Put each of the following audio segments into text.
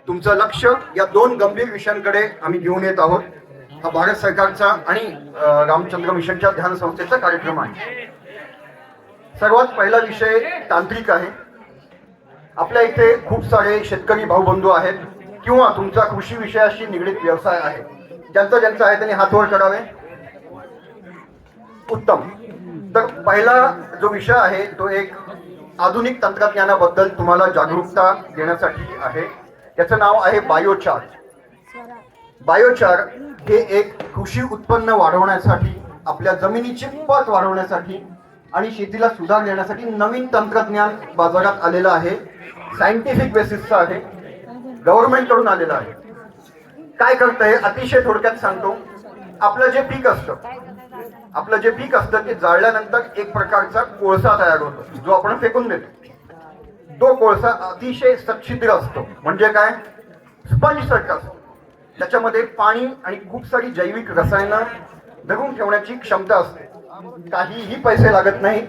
तुमचं लक्ष या दोन गंभीर विषयांकडे आम्ही घेऊन येत आहोत. हा भारत सरकारचा आणि रामचंद्र मिशनच्या ध्यान संस्थेचा कार्यक्रम आहे. सर्वात पहिला विषय तांत्रिक आहे. आपल्या इथे खूप सारे शेतकरी भाऊबंधू आहेत किंवा तुमचा कृषी विषयाशी निगडीत व्यवसाय आहे. ज्यांचा आहे त्यांनी हात वर करावे. उत्तम. तर पहिला जो विषय आहे तो एक आधुनिक तंत्रज्ञानाबद्दल तुम्हाला जागरूकता देण्यासाठी आहे. त्याचं नाव आहे बायोचार. बायोचार हे एक कृषी उत्पन्न वाढवण्यासाठी, आपल्या जमिनीची पत वाढवण्यासाठी आणि शेतीला सुधार देण्यासाठी नवीन तंत्रज्ञान बाजारात आलेलं आहे. सायंटिफिक बेसिसचं आहे, गव्हर्नमेंट कडून आलेलं आहे. काय करतंय अतिशय थोडक्यात सांगतो. आपलं जे पीक असतं ते जाळल्यानंतर एक प्रकारचा कोळसा तयार होतो जो आपण फेकून देतो. तो कोळसा अतिशय सच्छिद्र असतो, म्हणजे काय, स्पंज सारखा असतो. त्याच्यामध्ये पाणी आणि खूप सारी जैविक रसायनं धरून ठेवण्याची क्षमता असते. काहीही पैसे लागत नाही.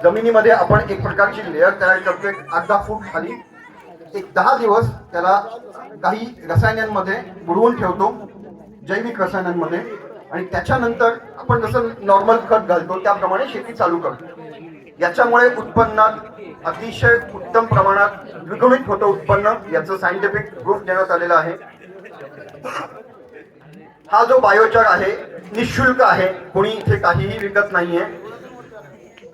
जमिनीमध्ये आपण एक प्रकारची लेअर तयार करतोय, अर्धा फूट खाली. एक 10 दिवस त्याला काही रसायनांमध्ये बुडवून ठेवतो, जैविक रसायनांमध्ये, आणि त्याच्यानंतर आपण जसं नॉर्मल खत घालतो त्याप्रमाणे शेती चालू करतो. याच्यामुळे उत्पन्नात अतिशय उत्तम प्रमाणात द्विगुणित होतं उत्पन्न. याचं सायंटिफिक प्रूफ देण्यात आलेलं आहे. हा जो बायोचार आहे निशुल्क आहे, कोणी इथे काहीही विकत नाहीये.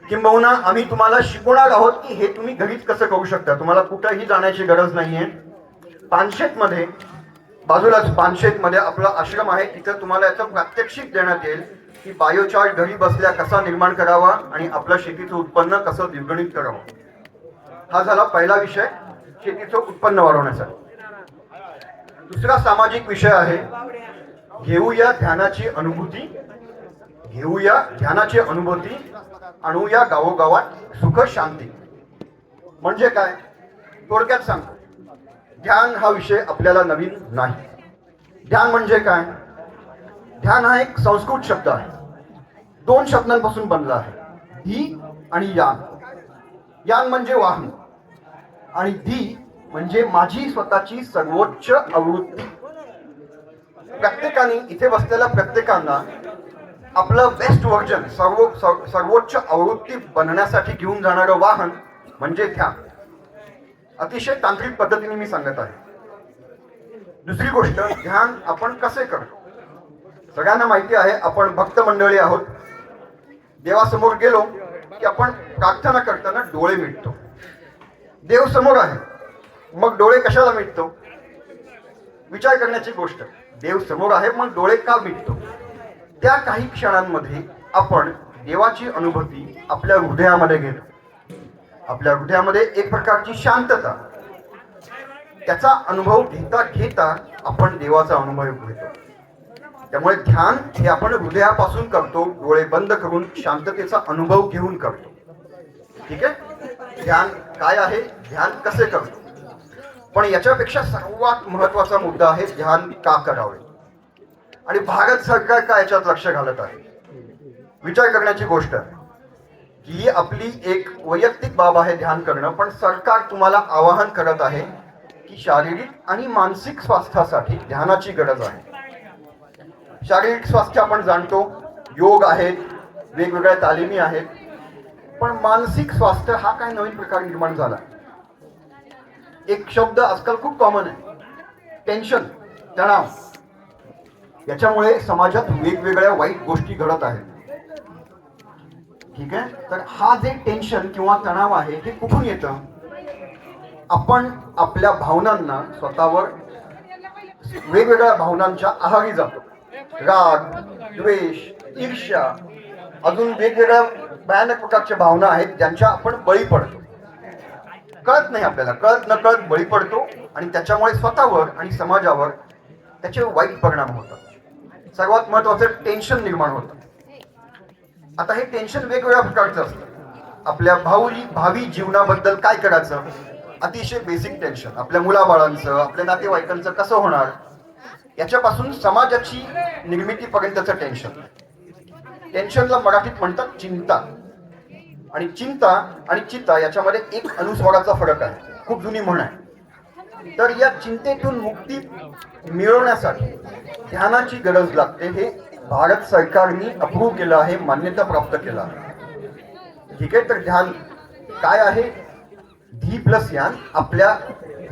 किंबहुना आम्ही तुम्हाला शिकवणार आहोत की हे तुम्ही घरीच कसं करू शकता. तुम्हाला कुठेही जाण्याची गरज नाहीये. पानशेतमध्ये, बाजूलाच पानशेतमध्ये आपला आश्रम आहे, तिथं तुम्हाला याचं प्रात्यक्षिक देण्यात येईल की बायोचार घरी बसल्या कसा निर्माण करावा आणि आपलं शेतीचं उत्पन्न कसं द्विगुणित करावं. हा झाला पहिला विषय, शेतीचं उत्पन्न वाढवण्याचा. दुसरा सामाजिक विषय आहे, घेऊया ध्यानाची अनुभूती, आणूया गावोगावात सुख शांती. म्हणजे काय, थोडक्यात सांगतो. ध्यान हा विषय आपल्याला नवीन नाही. ध्यान म्हणजे काय, ध्यान हा एक संस्कृत शब्द आहे. 2 शब्दांपासून बनला आहे, धी आणि यान. यान म्हणजे वाहन आणि धी म्हणजे माझी स्वतःची सर्वोच्च आवृत्ती. प्रत्येकाने, इथे बसलेल्या प्रत्येकांना आपलं बेस्ट व्हर्जन, सर्वोच्च आवृत्ती बनण्यासाठी घेऊन जाणारं वाहन म्हणजे ध्यान. अतिशय तांत्रिक पद्धतीने मी सांगत आहे. दुसरी गोष्ट, ध्यान आपण कसे करतो. सगळ्यांना माहिती आहे आपण भक्त मंडळी आहोत. देवासमोर गेलो की आपण प्रार्थना करताना डोळे मिटतो. देव समोर आहे, मग डोळे कशाला मिटतो. विचार करण्याची गोष्ट. देव समोर आहे, मग डोळे का मिटतो. त्या काही क्षणांमध्ये आपण देवाची अनुभूती आपल्या हृदयामध्ये घेतो. आपल्या हृदयामध्ये एक प्रकारची शांतता, त्याचा अनुभव घेता घेता आपण देवाचा अनुभव घेतो. त्यामुळे ध्यान हे आपण हृदयापासून करतो, डोळे बंद करून शांततेचा अनुभव घेऊन करतो. ठीक आहे. ध्यान काय आहे, ध्यान कसे करतो. पण याच्यापेक्षा सर्वात महत्वाचा मुद्दा आहे ध्यान का करावे आणि भारत सरकार का याच्यात लक्ष घालत आहे. विचार करण्याची गोष्ट आहे. ही आपली एक वैयक्तिक बाब आहे ध्यान करणं, पण सरकार तुम्हाला आवाहन करत आहे की शारीरिक आणि मानसिक स्वास्थ्यासाठी ध्यानाची गरज आहे. शारीरिक स्वास्थ्य आपण जाणतो, योग आहेत, वेगवेगळ्या तालिमी आहेत, पण मानसिक स्वास्थ्य हा काय नवीन प्रकार निर्माण झाला. एक शब्द आजकाल खूप कॉमन आहे, टेन्शन, तणाव. याच्यामुळे समाजात वेगवेगळ्या वाईट गोष्टी घडत आहेत. ठीक आहे. तर हा जे टेन्शन किंवा तणाव आहे हे कुठून येतं. आपण आपल्या भावनांना, स्वतःवर वेगवेगळ्या भावनांच्या आहारी जातो. राग, द्वेष, ईर्ष्या, अजून वेगवेगळ्या भयानक प्रकारच्या भावना आहेत ज्यांच्या आपण बळी पडतो. कळत नाही आपल्याला, कळत न कळत बळी पडतो आणि त्याच्यामुळे स्वतःवर आणि समाजावर त्याचे वाईट परिणाम होतात. सर्वात महत्वाचं टेन्शन निर्माण होतं. आता हे टेन्शन वेगवेगळ्या प्रकारचं असतं. आपल्या भावी जीवनाबद्दल काय करायचं, अतिशय बेसिक टेन्शन. आपल्या मुलाबाळांचं, आपल्या नातेवाईकांचं कसं होणार, याच्यापासून समाजाची निर्मितीपर्यंतचं टेन्शन. टेन्शनला मराठीत म्हणतात चिंता. आणि चिंता आणि चित्ता याच्यामध्ये एक अनुस्वाराचा फरक आहे. खूप जुनी म्हण आहे. तर या चिंतेतून मुक्ती मिळवण्यासाठी ध्यानाची गरज लागते. हे भारत सरकारने अप्रूव्ह केलं आहे, मान्यता प्राप्त केलं आहे. ठीक आहे, तर ध्यान काय आहे? धी प्लस यान, आपल्या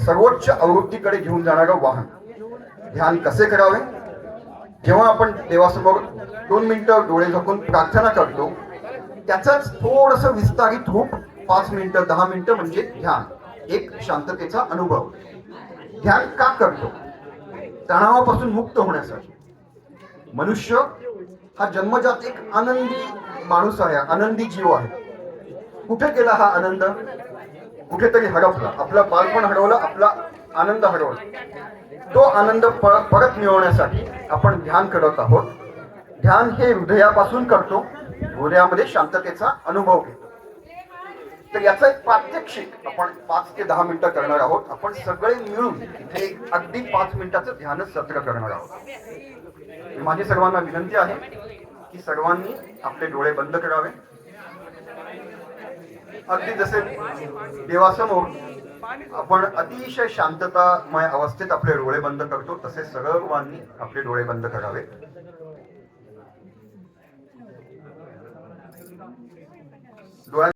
सर्वोच्च आवृत्तीकडे घेऊन जाणारं वाहन. ध्यान कसे करावे? जेव्हा आपण देवासमोर 2 मिनिटं डोळे झाकून प्रार्थना करतो, त्याचंच थोडंसं विस्तारित रूप 5 मिनिटं 10 मिनिटं म्हणजे ध्यान, एक शांततेचा अनुभव. ध्यान का करतो? तणावापासून मुक्त होण्यासाठी. मनुष्य हा जन्मजात एक आनंदी माणूस आहे, आनंदी जीव आहे. कुठे गेला हा आनंद? कुठेतरी हरवला. आपलं बालपण हरवलं, आपला आनंद हरवला. तो आनंद परत मिळवण्यासाठी आपण ध्यान करत आहोत. ध्यान हे हृदयापासून करतो, हृदयामध्ये शांततेचा अनुभव घेतो. तर याचं एक प्रात्यक्षिक आपण 5 ते 10 मिनिटं करणार आहोत. आपण सगळे मिळून इथे अगदी 5 मिनिटाचं ध्यान सत्र करणार आहोत. माझी सर्वांना विनंती आहे की सर्वांनी आपले डोळे बंद करावे. अगदी जसे देवासमोर आपण अतिशय शांततामय अवस्थेत आपले डोळे बंद करतो, तसे सर्वांनी आपले डोळे बंद करावे.